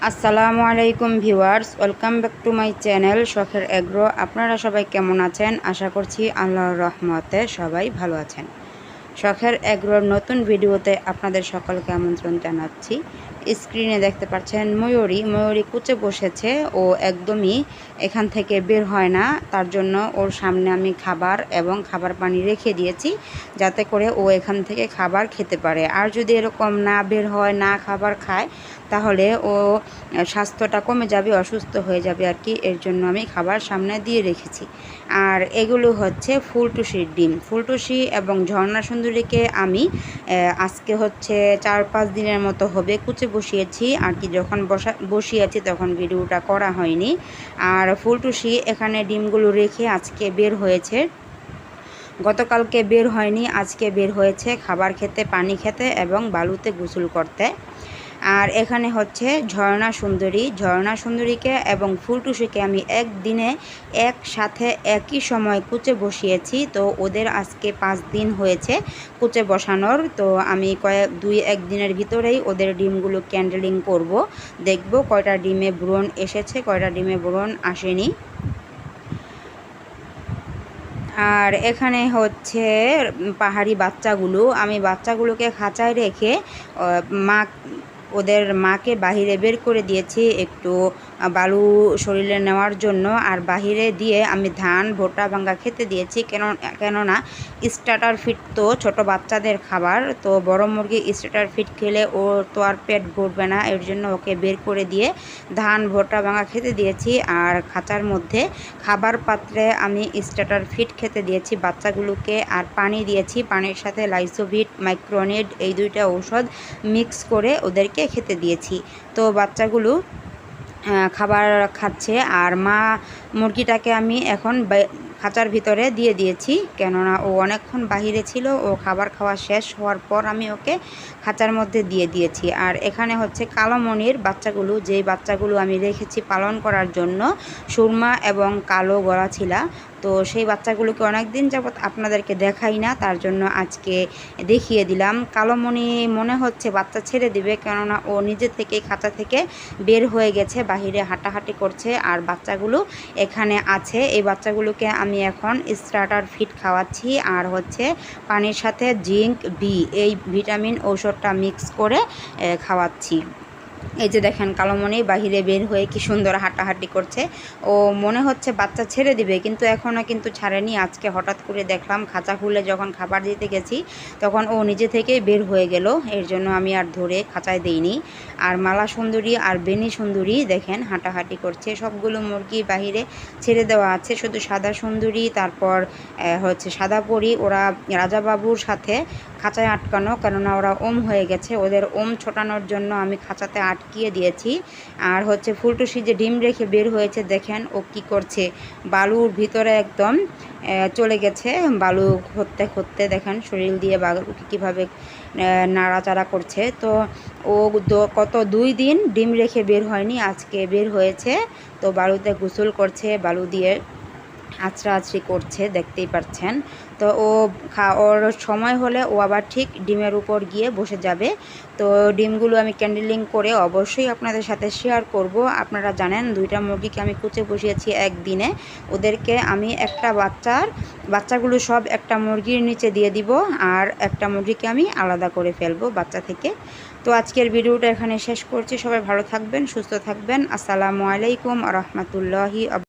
আসসালামু আলাইকুম viewers, welcome back to my channel শখের এগ্রো। আপনারা সবাই কেমন আছেন? আশা করছি আল্লাহর রহমতে সবাই ভালো আছেন। শখের এগ্রোর নতুন ভিডিওতে আপনাদের সকলকে আমন্ত্রণ জানাচ্ছি। স্ক্রিনে দেখতে পাচ্ছেন ময়ূরী কুচে বসেছে। ও একদমই এখান থেকে বের হয় না, তার জন্য ওর সামনে আমি খাবার এবং খাবার পানি রেখে দিয়েছি, যাতে করে ও এখান থেকে খাবার খেতে পারে। আর যদি এরকম না বের হয়, না খাবার খায়, তাহলে ও স্বাস্থ্যটা কমে যাবে, অসুস্থ হয়ে যাবে আর কি। এর জন্য আমি খাবার সামনে দিয়ে রেখেছি। আর এগুলো হচ্ছে ফুলটুসির ডিম। ফুলটুসি এবং ঝর্ণা সুন্দরীকে আমি আজকে হচ্ছে 4-5 দিনের মতো হবে কুচে বসিয়েছি আর কি। যখন বসিয়েছি তখন ভিডিওটা করা হয়নি। আর ফুলটুসি এখানে ডিমগুলো রেখে আজকে বের হয়েছে। গতকালকে বের হয়নি, আজকে বের হয়েছে খাবার খেতে, পানি খেতে এবং বালুতে গোসল করতে। আর এখানে হচ্ছে ঝর্ণা সুন্দরীকে এবং ফুলটুসিকে আমি একদিনে একসাথে একই সময় কুচে বসিয়েছি। তো ওদের আজকে 5 দিন হয়েছে কুচে বসানোর। তো আমি 2-1 দিনের ভিতরেই ওদের ডিমগুলো ক্যান্ডেলিং করব, দেখব কয়টা ডিমে ব্রণ এসেছে, কয়টা ডিমে ব্রণ আসেনি। আর এখানে হচ্ছে পাহাড়ি বাচ্চাগুলো, আমি বাচ্চাগুলোকে খাঁচায় রেখে ওদের মাকে বাহিরে বের করে দিয়েছি একটু বালু শরীরে নেওয়ার জন্য। আর বাহিরে দিয়ে আমি ধান, ভুট্টা ভাঙ্গা খেতে দিয়েছি, কেননা স্টার্টার ফিড তো ছোটো বাচ্চাদের খাবার। তো বড় মুরগি স্টার্টার ফিড খেলে ওর তো আর পেট ভরবে না, এর জন্য ওকে বের করে দিয়ে ধান, ভুট্টা ভাঙ্গা খেতে দিয়েছি। আর খাঁচার মধ্যে খাবার পাত্রে আমি স্টার্টার ফিড খেতে দিয়েছি বাচ্চাগুলোকে। আর পানি দিয়েছি, পানির সাথে লাইসোভিট, মাইক্রোনিড এই 2টা ঔষধ মিক্স করে ওদেরকে খেতে দিয়েছি। তো বাচ্চাগুলো খাবার খাচ্ছে। আর মা মুরগিটাকে আমি এখন খাঁচার ভিতরে দিয়ে দিয়েছি, কেননা ও অনেকক্ষণ বাহিরে ছিল। ও খাবার খাওয়া শেষ হওয়ার পর আমি ওকে খাঁচার মধ্যে দিয়ে দিয়েছি। আর এখানে হচ্ছে কালোমণির বাচ্চাগুলো, যেই বাচ্চাগুলো আমি রেখেছি পালন করার জন্য, সুরমা এবং কালো গলাছিলা। তো সেই বাচ্চাগুলোকে অনেক দিন যাবৎ আপনাদেরকে দেখাই না, তার জন্য আজকে দেখিয়ে দিলাম। কালোমণি মনে হচ্ছে বাচ্চা ছেড়ে দিবে, কেননা ও নিজে থেকেই খাঁচা থেকে বের হয়ে গেছে, বাহিরে হাঁটাহাঁটি করছে। আর বাচ্চাগুলো এখানে আছে। এই বাচ্চাগুলোকে আমি এখন স্টার্টার ফিড খাওয়াচ্ছি, আর হচ্ছে পানির সাথে জিঙ্ক বি এই ভিটামিন ঔষধটা মিক্স করে খাওয়াচ্ছি। এই যে দেখেন কালোমণি বাহিরে বের হয়ে কি সুন্দর হাঁটাহাঁটি করছে। ও মনে হচ্ছে বাচ্চা ছেড়ে দিবে, কিন্তু এখনও কিন্তু ছাড়েনি। আজকে হঠাৎ করে দেখলাম খাঁচা খুলে যখন খাবার দিতে গেছি, তখন ও নিজে থেকেই বের হয়ে গেল। এর জন্য আমি আর ধরে খাঁচায় দেইনি। আর মালা সুন্দরী আর বেনি সুন্দরী দেখেন হাঁটাহাঁটি করছে। সবগুলো মুরগি বাহিরে ছেড়ে দেওয়া আছে, শুধু সাদা সুন্দরী, তারপর হচ্ছে সাদা পরি, ওরা রাজাবাবুর সাথে খাঁচায় আটকানো, কেননা ওরা ওম হয়ে গেছে। ওদের ওম ছোটানোর জন্য আমি খাঁচাতে আটকিয়ে দিয়েছি। আর হচ্ছে ফুলটুসি যে ডিম রেখে বের হয়েছে, দেখেন ও কি করছে, বালুর ভিতরে একদম চলে গেছে। বালু খুঁড়তে খুঁড়তে দেখেন শরীর দিয়ে বালুকে কীভাবে নাড়াচাড়া করছে। তো ও কত 2 দিন ডিম রেখে বের হয়নি, আজকে বের হয়েছে। তো বালুতে গোসল করছে, বালু দিয়ে আছড়াআছড়ি করছে, দেখতেই পাচ্ছেন। তো ওর সময় হলে ও আবার ঠিক ডিমের উপর গিয়ে বসে যাবে। তো ডিমগুলো আমি ক্যান্ডেলিং করে অবশ্যই আপনাদের সাথে শেয়ার করব। আপনারা জানেন 2টা মুরগিকে আমি কুচে বসিয়েছি একদিনে। ওদেরকে আমি একটা বাচ্চাগুলো সব একটা মুরগির নিচে দিয়ে দিব, আর একটা মুরগিকে আমি আলাদা করে ফেলবো বাচ্চা থেকে। তো আজকের ভিডিওটা এখানে শেষ করছি। সবাই ভালো থাকবেন, সুস্থ থাকবেন। আসসালামু আলাইকুম ওয়া রাহমাতুল্লাহি।